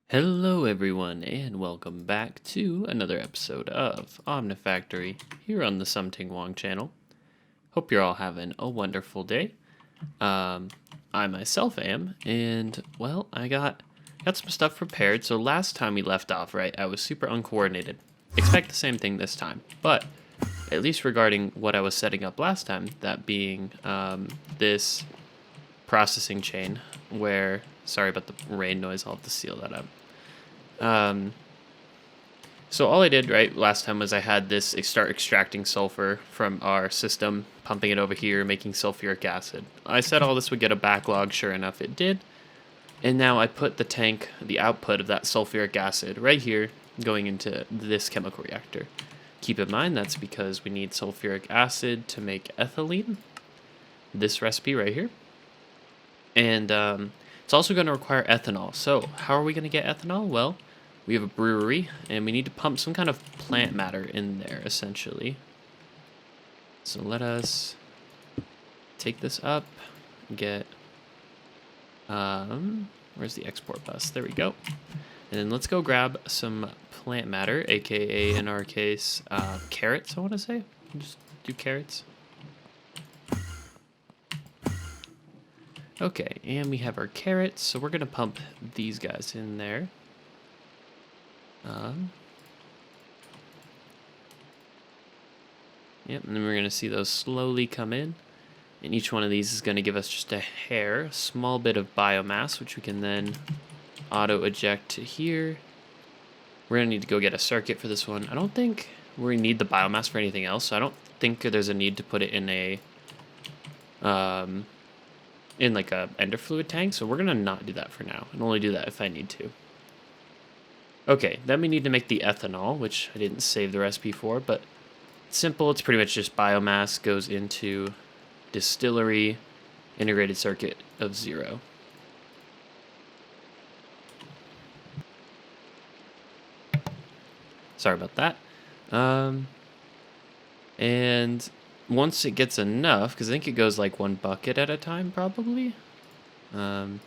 Hello everyone and welcome back to another episode of Omnifactory here on the Something Wong channel. Hope you're all having a wonderful day. I myself am, and well, I got some stuff prepared. So last time we left off, right, I was super uncoordinated. Expect the same thing this time, but at least regarding what I was setting up last time, that being this processing chain where, sorry about the rain noise, I'll have to seal that up. So all I did right last time was I had this start extracting sulfur from our system, pumping it over here, making sulfuric acid. I said all this would get a backlog, sure enough it did. And now I put the tank, the output of that sulfuric acid right here, going into this chemical reactor. Keep in mind that's because we need sulfuric acid to make ethylene, this recipe right here. And it's also going to require ethanol. So how are we going to get ethanol? Well, we have a brewery, and we need to pump some kind of plant matter in there, essentially. So let us take this up, get, where's the export bus? There we go. And then let's go grab some plant matter, aka in our case, carrots, I want to say. Just do carrots. Okay, and we have our carrots, so we're going to pump these guys in there. Yep, and then we're going to see those slowly come in. And each one of these is going to give us just a small bit of biomass, which we can then auto-eject to here. We're going to need to go get a circuit for this one. I don't think we need the biomass for anything else, so I don't think there's a need to put it in a... in like a ender fluid tank, so we're going to not do that for now, and only do that if I need to. Okay, then we need to make the ethanol, which I didn't save the recipe for, but it's simple. It's pretty much just biomass goes into distillery, integrated circuit of 0. Sorry about that. And once it gets enough, because I think it goes like 1 bucket at a time, probably. Hang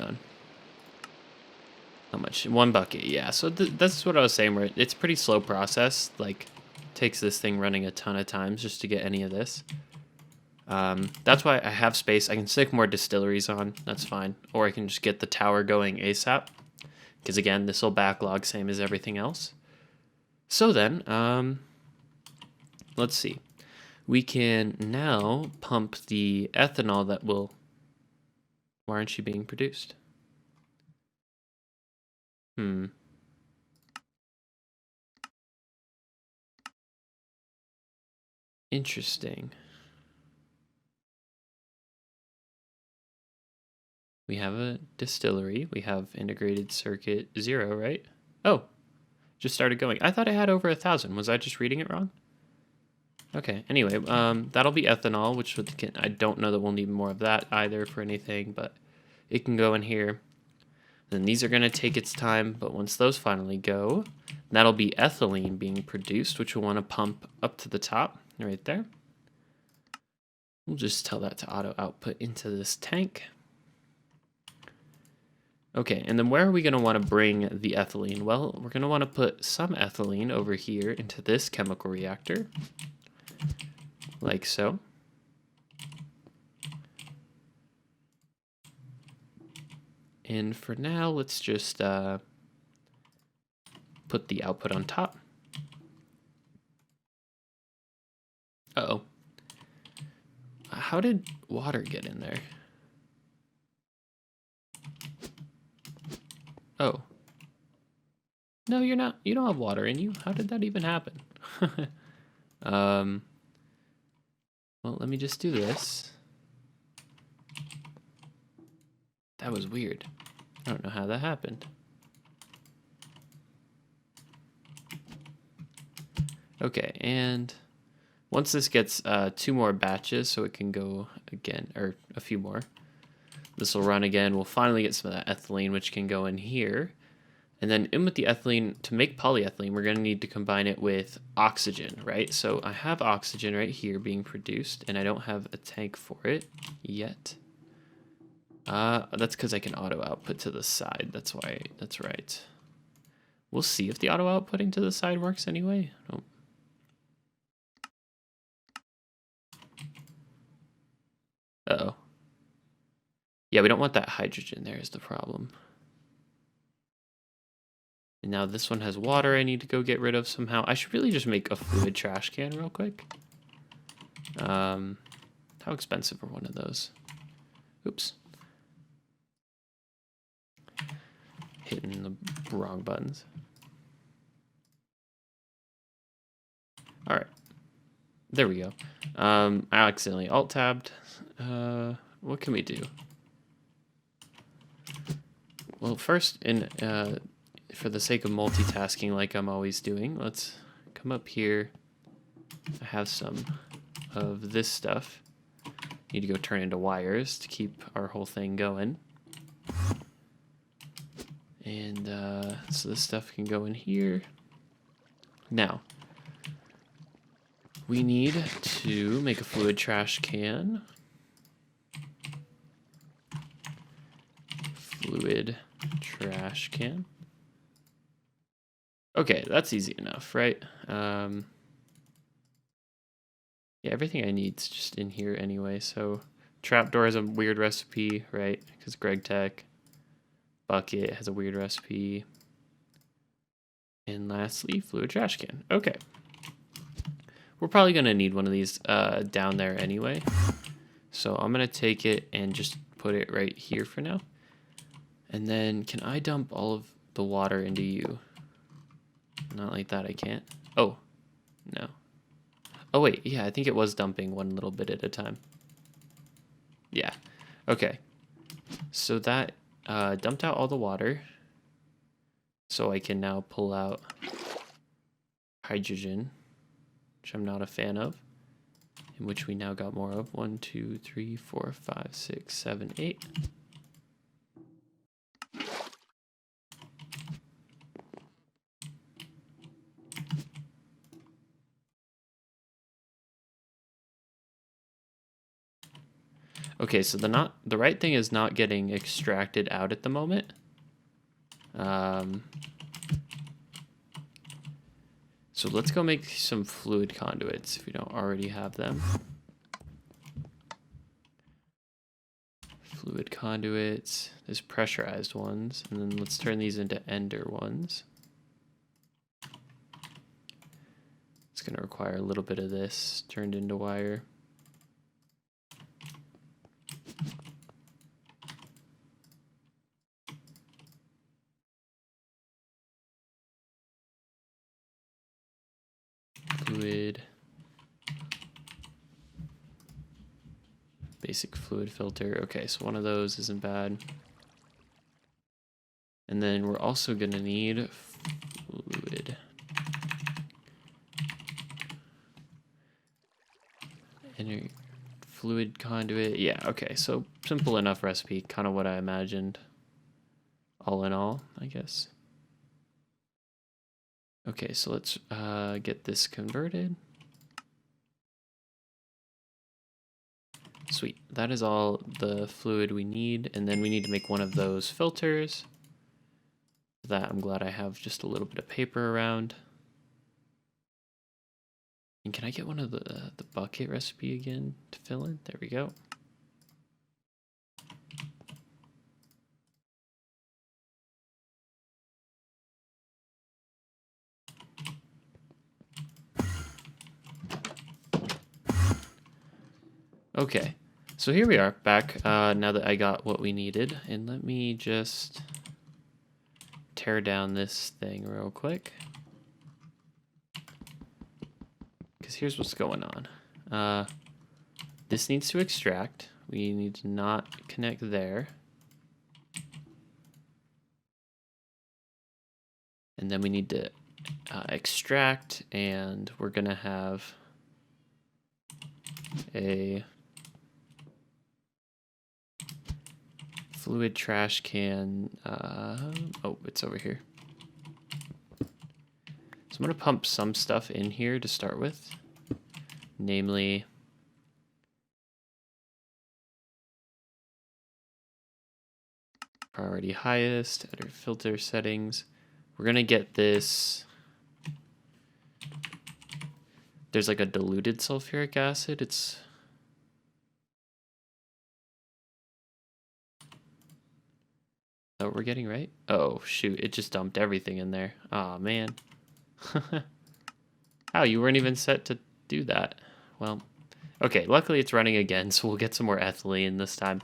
on. How much? 1 bucket, yeah. So that's what I was saying, where it's a pretty slow process. Like, takes this thing running a ton of times just to get any of this. That's why I have space. I can stick more distilleries on. That's fine. Or I can just get the tower going ASAP. Because again, this will backlog, same as everything else. So then, let's see. We can now pump the ethanol that will... Why aren't you being produced? Interesting. We have a distillery. We have integrated circuit 0, right? Oh, just started going. I thought I had over 1,000. Was I just reading it wrong? Okay, anyway, that'll be ethanol, which I don't know that we'll need more of that either for anything, but it can go in here. Then these are going to take its time, but once those finally go, that'll be ethylene being produced, which we'll want to pump up to the top, right there. We'll just tell that to auto output into this tank. Okay, and then where are we going to want to bring the ethylene? Well, we're going to want to put some ethylene over here into this chemical reactor, like so. And for now, let's just put the output on top. Uh-oh. How did water get in there? Oh. No, you're not. You don't have water in you. How did that even happen? Well, let me just do this. That was weird. I don't know how that happened. Okay, and once this gets 2 more batches, so it can go again, or a few more, this will run again. We'll finally get some of that ethylene, which can go in here. And then in with the ethylene, to make polyethylene, we're going to need to combine it with oxygen, right? So I have oxygen right here being produced, and I don't have a tank for it yet. That's because I can auto output to the side. That's why. That's right. We'll see if the auto outputting to the side works anyway. Oh. Uh-oh. Yeah, we don't want that hydrogen there is the problem. And now this one has water I need to go get rid of somehow. I should really just make a fluid trash can real quick. How expensive are one of those? Oops. Hitting the wrong buttons. All right. There we go. I accidentally alt-tabbed. What can we do? Well, first, for the sake of multitasking like I'm always doing, let's come up here. I have some of this stuff. Need to go turn into wires to keep our whole thing going. And so this stuff can go in here. Now, we need to make a fluid trash can. Fluid trash can. Okay, that's easy enough, right? Yeah, everything I need is just in here anyway. So trapdoor has a weird recipe, right? Because Greg Tech. Bucket has a weird recipe. And lastly, fluid trash can. Okay. We're probably going to need one of these down there anyway. So I'm going to take it and just put it right here for now. And then can I dump all of the water into you? Not like that, I can't. Oh, no. Oh, wait. Yeah, I think it was dumping one little bit at a time. Yeah. Okay. So that dumped out all the water. So I can now pull out hydrogen, which I'm not a fan of, in which we now got more of. 1, 2, 3, 4, 5, 6, 7, 8. Okay, so the right thing is not getting extracted out at the moment. So let's go make some fluid conduits if we don't already have them. Fluid conduits, there's pressurized ones, and then let's turn these into ender ones. It's going to require a little bit of this turned into wire. Fluid. Basic fluid filter. Okay, so one of those isn't bad. And then we're also going to need fluid. And fluid conduit. Yeah, okay, so simple enough recipe. Kind of what I imagined. All in all, I guess. Okay, so let's get this converted. Sweet. That is all the fluid we need, and then we need to make one of those filters. For that, I'm glad I have just a little bit of paper around. And can I get one of the bucket recipe again to fill in? There we go. Okay, so here we are back now that I got what we needed, and let me just tear down this thing real quick, because here's what's going on. This needs to extract. We need to not connect there, and then we need to extract, and we're gonna have a fluid trash can. Oh, it's over here. So I'm going to pump some stuff in here to start with, namely Priority highest, enter filter settings. We're gonna get this. There's like a diluted sulfuric acid. Is that what we're getting, right? Oh, shoot. It just dumped everything in there. Aw, man. How? You weren't even set to do that. Well, okay. Luckily, it's running again, so we'll get some more ethylene this time.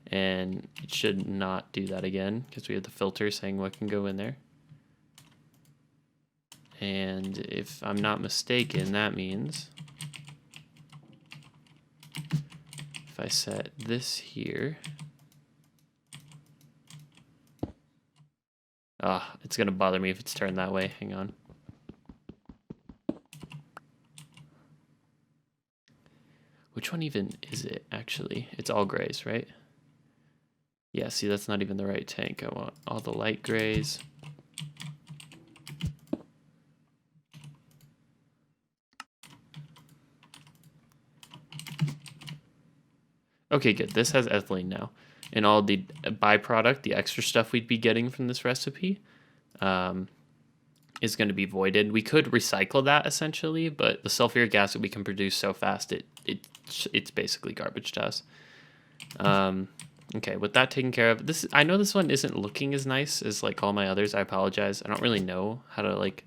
And it should not do that again because we have the filter saying what can go in there. And if I'm not mistaken, that means if I set this here, it's going to bother me if it's turned that way. Hang on. Which one even is it, actually? It's all grays, right? Yeah, see, that's not even the right tank. I want all the light grays. Okay, good. This has ethylene now. And all the byproduct, the extra stuff we'd be getting from this recipe, is going to be voided. We could recycle that, essentially, but the sulfuric acid we can produce so fast, it's basically garbage to us. Okay, with that taken care of, I know this one isn't looking as nice as like all my others. I apologize. I don't really know how to like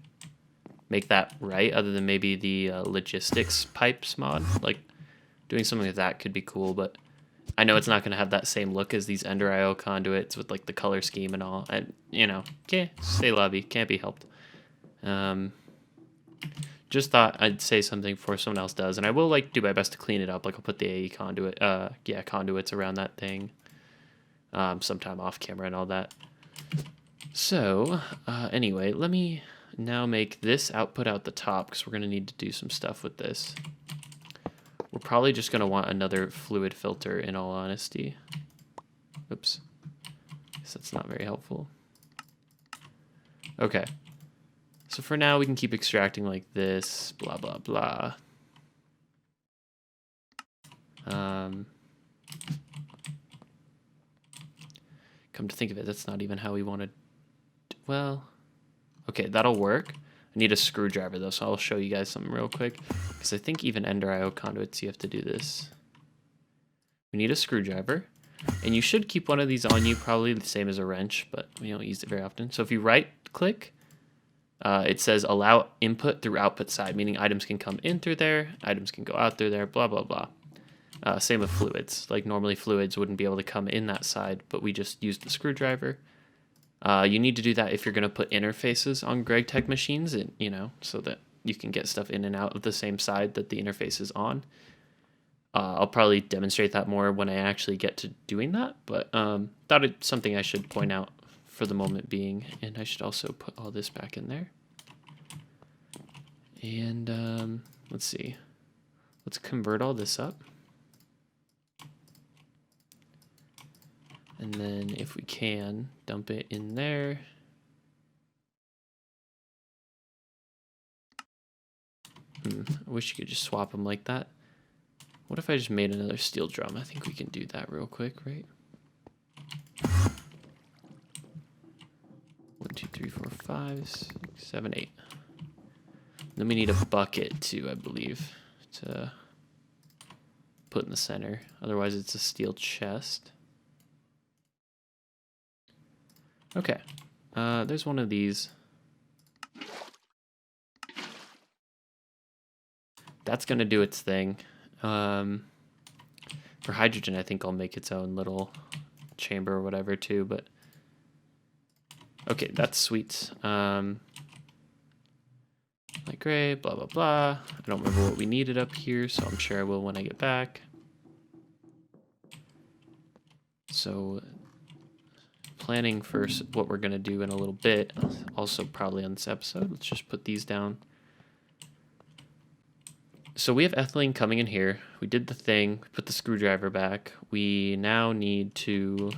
make that right, other than maybe the logistics pipes mod. Like doing something like that could be cool, but I know it's not going to have that same look as these Ender IO conduits with like the color scheme and all. And you know, okay, stay lobby, can't be helped. Just thought I'd say something before someone else does, and I will like do my best to clean it up. Like I'll put the AE conduit, conduits around that thing. Sometime off camera and all that. So, anyway, let me now make this output out the top because we're going to need to do some stuff with this. We're probably just going to want another fluid filter in all honesty. Oops. Guess that's not very helpful. Okay. So for now, we can keep extracting like this, blah, blah, blah. Come to think of it, that's not even how we wanted. Well, okay, that'll work. I need a screwdriver though, so I'll show you guys something real quick. Because I think even Ender IO conduits, you have to do this. We need a screwdriver. And you should keep one of these on you, probably the same as a wrench, but we don't use it very often. So if you right click, it says allow input through output side, meaning items can come in through there, items can go out through there, blah, blah, blah. Same with fluids. Like normally fluids wouldn't be able to come in that side, but we just used the screwdriver. You need to do that if you're going to put interfaces on GregTech machines, and you know, so that you can get stuff in and out of the same side that the interface is on. I'll probably demonstrate that more when I actually get to doing that, but thought it's something I should point out for the moment being, and I should also put all this back in there. And let's see. Let's convert all this up. And then if we can, dump it in there. I wish you could just swap them like that. What if I just made another steel drum? I think we can do that real quick, right? 1, 2, 3, 4, 5, 6, 7, 8. Then we need a bucket too, I believe, to put in the center. Otherwise it's a steel chest. Okay, there's one of these. That's gonna do its thing. For hydrogen, I think I'll make its own little chamber or whatever too, but okay, that's sweet. Light gray, blah, blah, blah. I don't remember what we needed up here, so I'm sure I will when I get back. So planning for what we're gonna do in a little bit, also probably on this episode. Let's just put these down. So we have ethylene coming in here. We did the thing, put the screwdriver back. We now need to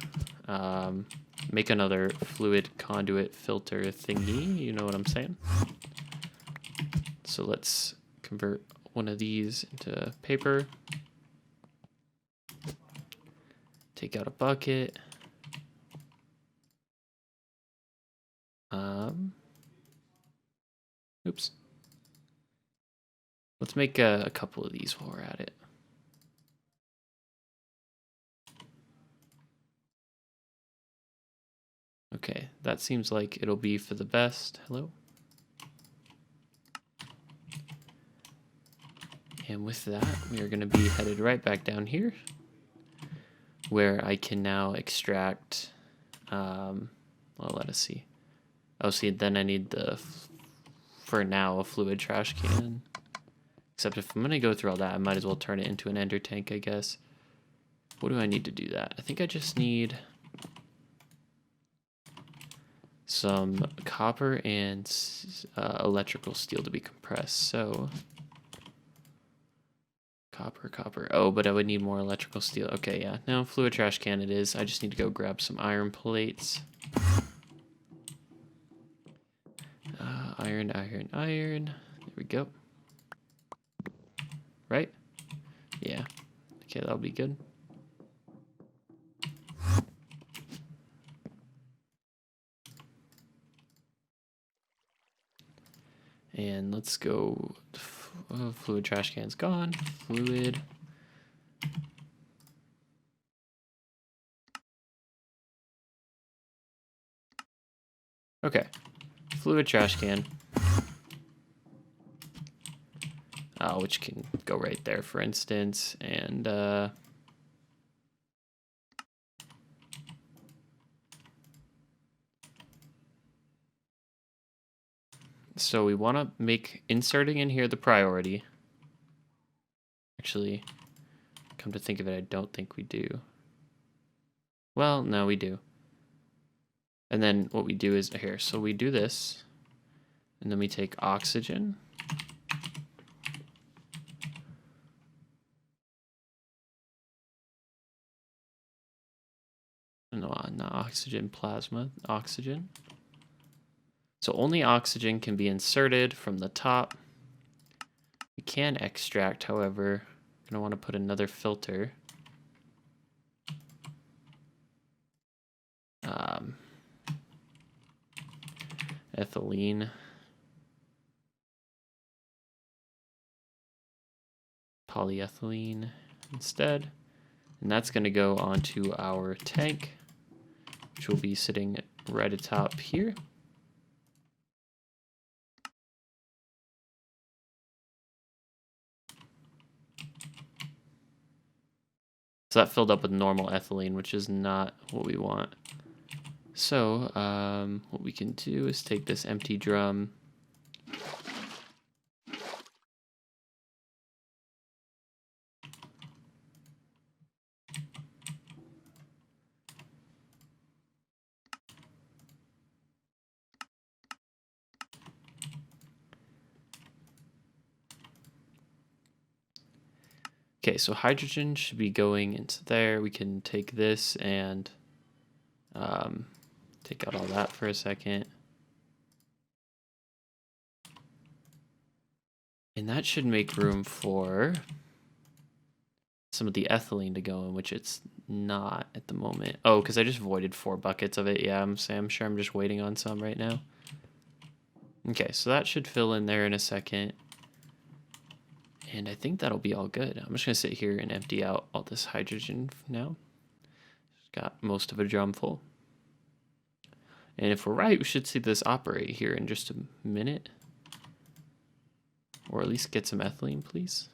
make another fluid conduit filter thingy. You know what I'm saying? So let's convert one of these into paper. Take out a bucket. Oops. Let's make a couple of these while we're at it. Okay, that seems like it'll be for the best. Hello? And with that, we are going to be headed right back down here, where I can now extract, well, let us see. Oh, see, then I need for now, a fluid trash can. Except if I'm going to go through all that, I might as well turn it into an ender tank, I guess. What do I need to do that? I think I just need some copper and electrical steel to be compressed. So copper. Oh, but I would need more electrical steel. Okay, yeah. Now fluid trash can it is. I just need to go grab some iron plates. Iron. There we go. Right? Yeah. Okay, that'll be good. And let's go. Fluid trash can's gone. Fluid. Okay. Fluid trash can. Which can go right there, for instance. And so we want to make inserting in here the priority. Actually, come to think of it, I don't think we do. Well, no, we do. And then what we do is here. So we do this, and then we take oxygen. No, not oxygen, plasma, oxygen. So only oxygen can be inserted from the top. We can extract, however. I'm gonna want to put another filter. Ethylene. Polyethylene instead. And that's gonna go onto our tank, which will be sitting right atop here. So that filled up with normal ethylene, which is not what we want. So what we can do is take this empty drum. Okay, so hydrogen should be going into there. We can take this and take out all that for a second. And that should make room for some of the ethylene to go in, which it's not at the moment. Oh, because I just voided 4 buckets of it. Yeah, I'm sure I'm just waiting on some right now. Okay, so that should fill in there in a second. And I think that'll be all good. I'm just going to sit here and empty out all this hydrogen now. Got most of a drum full. And if we're right, we should see this operate here in just a minute. Or at least get some ethylene, please.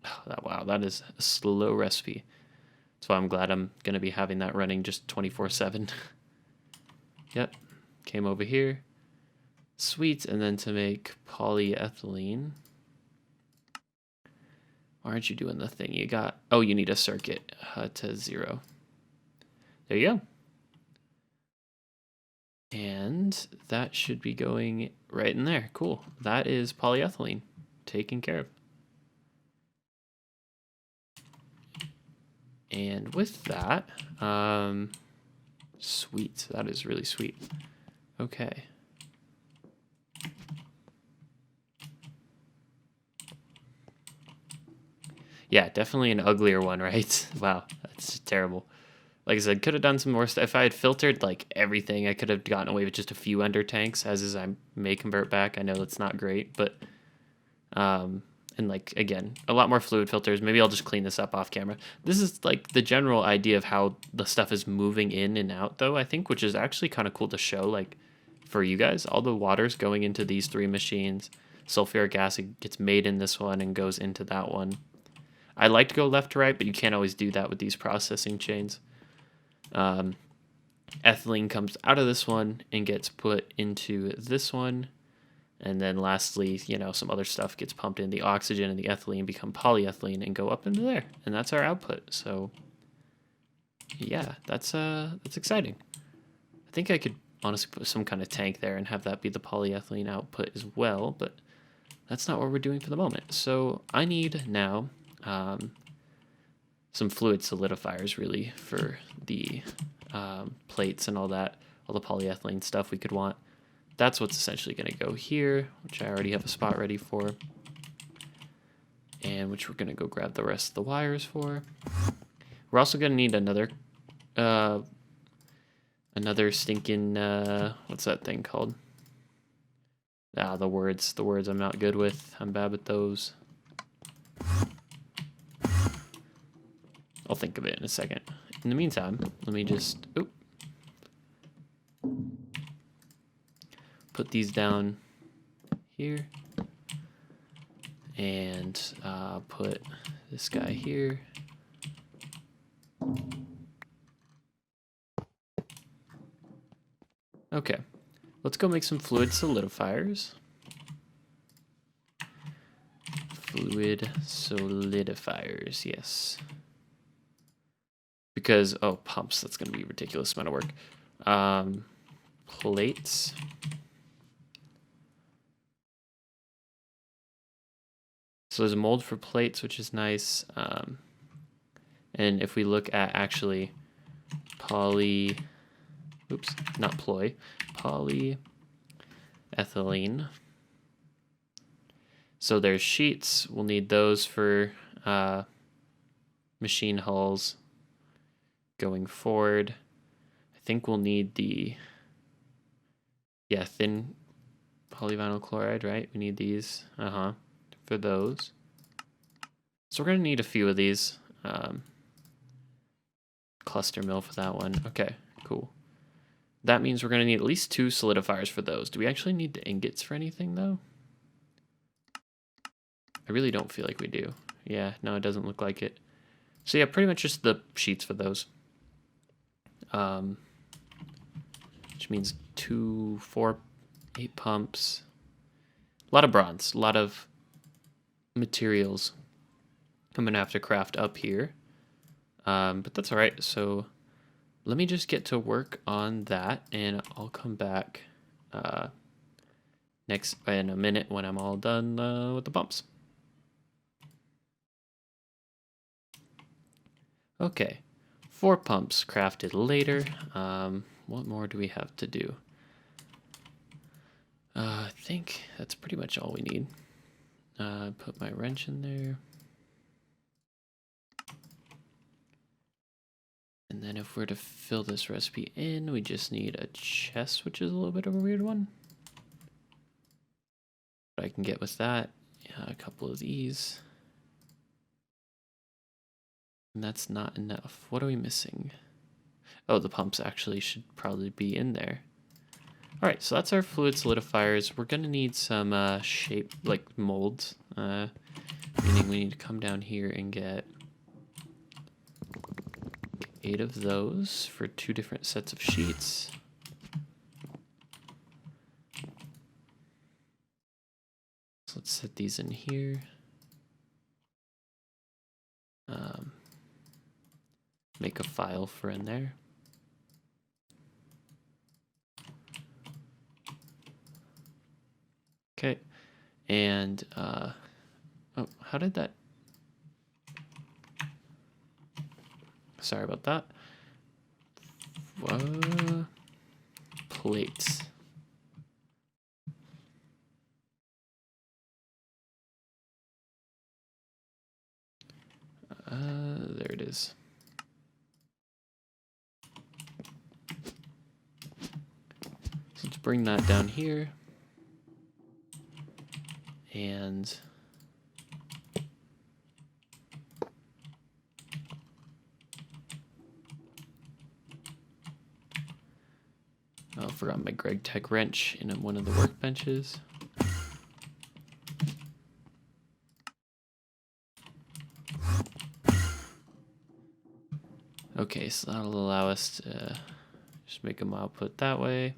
Oh, wow, that is a slow recipe. That's why I'm glad I'm going to be having that running just 24/7. Yep, came over here. Sweet, and then to make polyethylene. Why aren't you doing the thing you got? Oh, you need a circuit to 0. There you go. And that should be going right in there. Cool. That is polyethylene taken care of. And with that, sweet. That is really sweet. Okay. Yeah, definitely an uglier one, right? Wow, that's terrible. Like I said, could have done some more stuff. If I had filtered like everything, I could have gotten away with just a few under tanks, as is I may convert back. I know that's not great, but and like again, a lot more fluid filters. Maybe I'll just clean this up off camera. This is like the general idea of how the stuff is moving in and out though, I think, which is actually kind of cool to show like for you guys. All the water's going into these 3 machines. Sulfuric acid gets made in this one and goes into that one. I like to go left to right, but you can't always do that with these processing chains. Ethylene comes out of this one and gets put into this one. And then lastly, you know, some other stuff gets pumped in. The oxygen and the ethylene become polyethylene and go up into there. And that's our output. So yeah, that's exciting. I think I could honestly put some kind of tank there and have that be the polyethylene output as well, but that's not what we're doing for the moment. So I need now some fluid solidifiers really for the plates and all that, all the polyethylene stuff we could want. That's what's essentially going to go here, which I already have a spot ready for, and which we're going to go grab the rest of the wires for. We're also going to need another stinking, what's that thing called? The words I'm not good with. I'm bad with those. I'll think of it in a second. In the meantime, let me just, put these down here, and put this guy here. Okay, let's go make some fluid solidifiers. Fluid solidifiers, yes. Because, oh, pumps, that's going to be a ridiculous amount of work. Plates. So there's a mold for plates, which is nice. And if we look at actually polyethylene. So there's sheets. We'll need those for machine hulls going forward. I think we'll need the thin polyvinyl chloride, right? We need these for those. So we're going to need a few of these. Cluster mill for that one. Okay, cool. That means we're going to need at least 2 solidifiers for those. Do we actually need the ingots for anything, though? I really don't feel like we do. Yeah, no, it doesn't look like it. So yeah, pretty much just the sheets for those. Which means 2, 4, 8 pumps. A lot of bronze, a lot of materials I'm going to have to craft up here. But that's all right. So let me just get to work on that, and I'll come back in a minute when I'm all done with the pumps. Okay, 4 pumps crafted later. What more do we have to do? I think that's pretty much all we need. Put my wrench in there. And then if we're to fill this recipe in, we just need a chest, which is a little bit of a weird one. But I can get with that. Yeah, a couple of these. And that's not enough. What are we missing? Oh, the pumps actually should probably be in there. All right, so that's our fluid solidifiers. We're gonna need some shape, like molds, meaning we need to come down here and get 8 of those for 2 different sets of sheets. So let's set these in here. Make a file for in there. Okay, and oh, how did that? Sorry about that. Plates. There it is. bring that down here. And oh, I forgot my Greg Tech wrench in one of the workbenches. Okay, so that'll allow us to just make them output that way.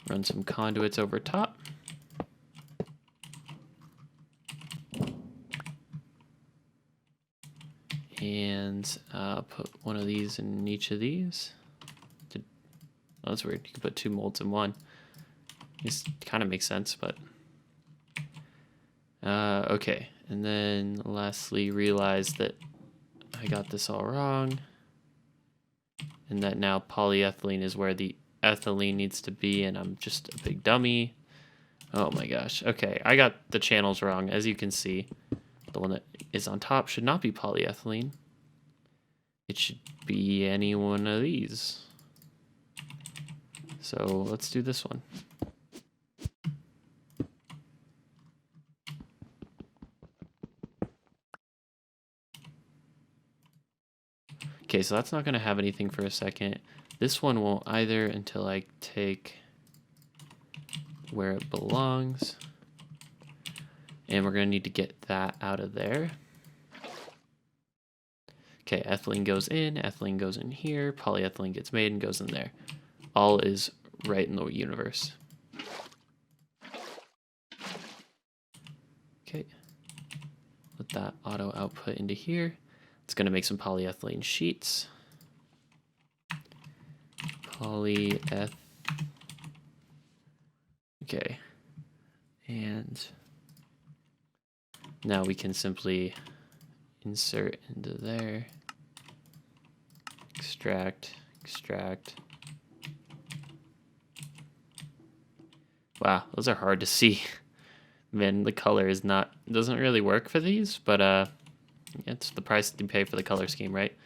Run some conduits over top. And put one of these in each of these. Oh, that's weird. You can put 2 molds in one. This kind of makes sense, but... okay, and then lastly realize that I got this all wrong. And that now polyethylene is where the ethylene needs to be, and I'm just a big dummy. Oh my gosh. Okay, I got the channels wrong. As you can see, the one that is on top should not be polyethylene. It should be any one of these. So let's do this one. Okay, so that's not going to have anything for a second. This one won't either until I take where it belongs. And we're going to need to get that out of there. Okay, ethylene goes in here, polyethylene gets made and goes in there. All is right in the universe. Okay, let that auto output into here. It's going to make some polyethylene sheets. Okay, and now we can simply insert into there, extract. Wow, those are hard to see. Man, the color is not, doesn't really work for these, but it's the price you pay for the color scheme, right?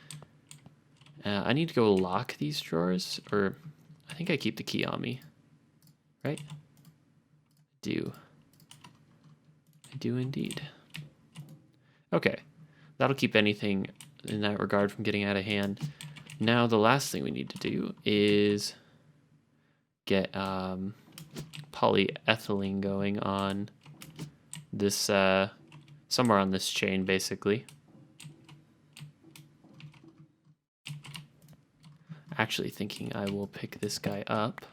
I need to go lock these drawers, or I think I keep the key on me, right? I do indeed. Okay, that'll keep anything in that regard from getting out of hand. Now the last thing we need to do is get polyethylene going on this, somewhere on this chain, basically. Actually thinking I will pick this guy up.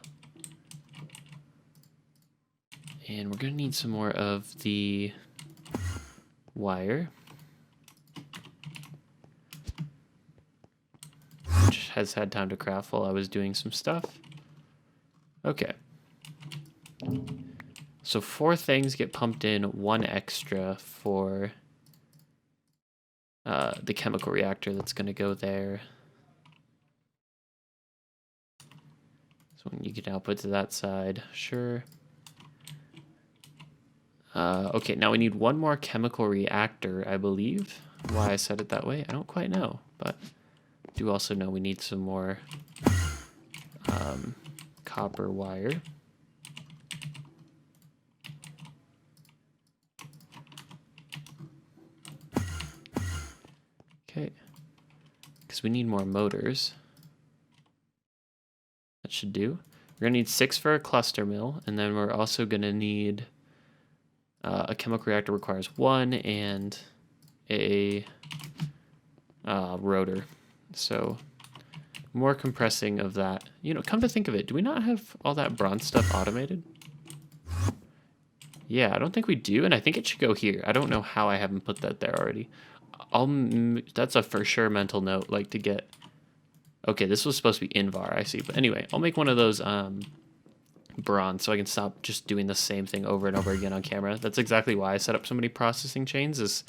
And we're going to need some more of the wire, which has had time to craft while I was doing some stuff. Okay. So 4 things get pumped in, 1 extra for the chemical reactor that's going to go there. So you can output to that side, sure. Okay, now we need 1 more chemical reactor, I believe. Why I said it that way, I don't quite know, but I do also know we need some more copper wire. Okay, because we need more motors. That should do. We're gonna need 6 for a cluster mill, and then we're also gonna need a chemical reactor requires 1 and a rotor. So more compressing of that. You know, come to think of it, do we not have all that bronze stuff automated? Yeah, I don't think we do, and I think it should go here. I don't know how I haven't put that there already. That's a for sure mental note, like to get... Okay, this was supposed to be Invar, I see. But anyway, I'll make one of those bronze so I can stop just doing the same thing over and over again on camera. That's exactly why I set up so many processing chains, is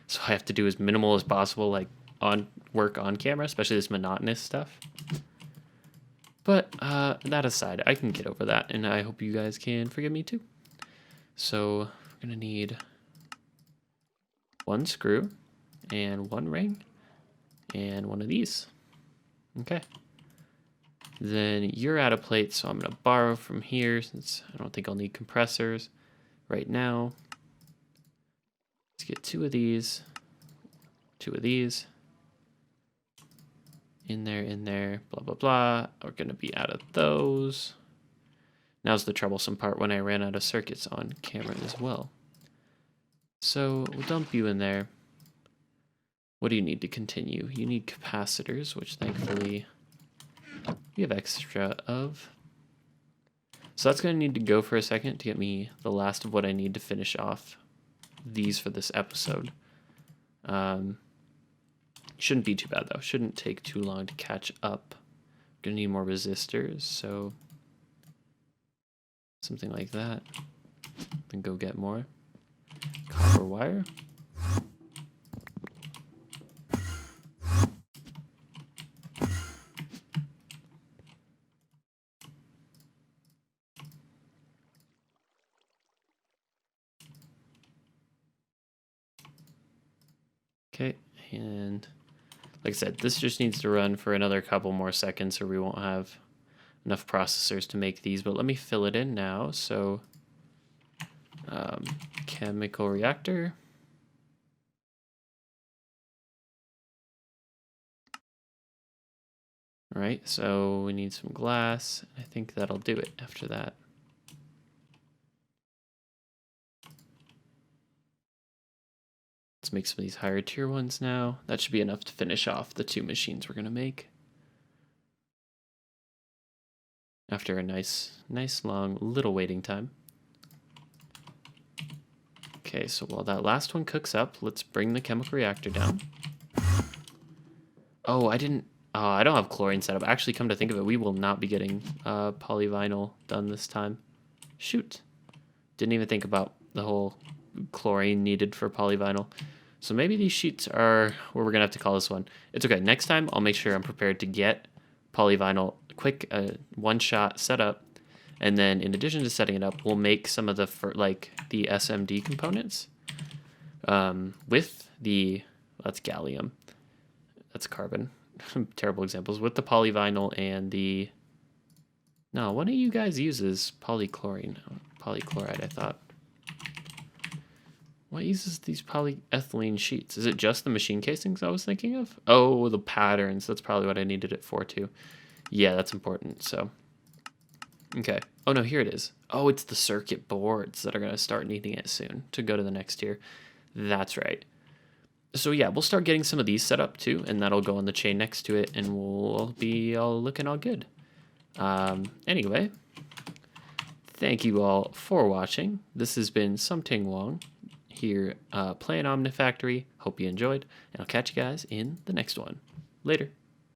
so I have to do as minimal as possible, like work on camera, especially this monotonous stuff. But that aside, I can get over that, and I hope you guys can forgive me too. So we're gonna need 1 screw and 1 ring and 1 of these. Okay. Then you're out of plates, so I'm going to borrow from here since I don't think I'll need compressors right now. Let's get 2 of these. 2 of these. In there, blah, blah, blah. We're going to be out of those. Now's the troublesome part when I ran out of circuits on camera as well. So we'll dump you in there. What do you need to continue? You need capacitors, which thankfully we have extra of. So that's going to need to go for a second to get me the last of what I need to finish off these for this episode. Shouldn't be too bad though. Shouldn't take too long to catch up. Gonna need more resistors, so something like that. Then go get more copper wire. Okay, and like I said, this just needs to run for another couple more seconds or we won't have enough processors to make these, but let me fill it in now. So chemical reactor. All right, so we need some glass. I think that'll do it after that. Let's make some of these higher tier ones now. That should be enough to finish off the 2 machines we're gonna make. After a nice long little waiting time. Okay, so while that last one cooks up, let's bring the chemical reactor down. Oh, I don't have chlorine set up. Actually, come to think of it, we will not be getting polyvinyl done this time. Shoot. Didn't even think about the whole chlorine needed for polyvinyl. So maybe these sheets are where we're gonna have to call this one. It's okay. Next time, I'll make sure I'm prepared to get polyvinyl quick, one-shot setup, and then in addition to setting it up, we'll make some of the the SMD components with the that's gallium, that's carbon. Terrible examples with the polyvinyl and the one of you guys uses polychlorine, polychloride. I thought. What uses these polyethylene sheets? Is it just the machine casings I was thinking of? Oh, the patterns. That's probably what I needed it for too. Yeah, that's important. So, okay. Oh no, here it is. Oh, it's the circuit boards that are going to start needing it soon to go to the next tier. That's right. So yeah, we'll start getting some of these set up too, and that'll go on the chain next to it, and we'll be all looking all good. Anyway, thank you all for watching. This has been Something Wong here playing Omnifactory. Hope you enjoyed, and I'll catch you guys in the next one. Later.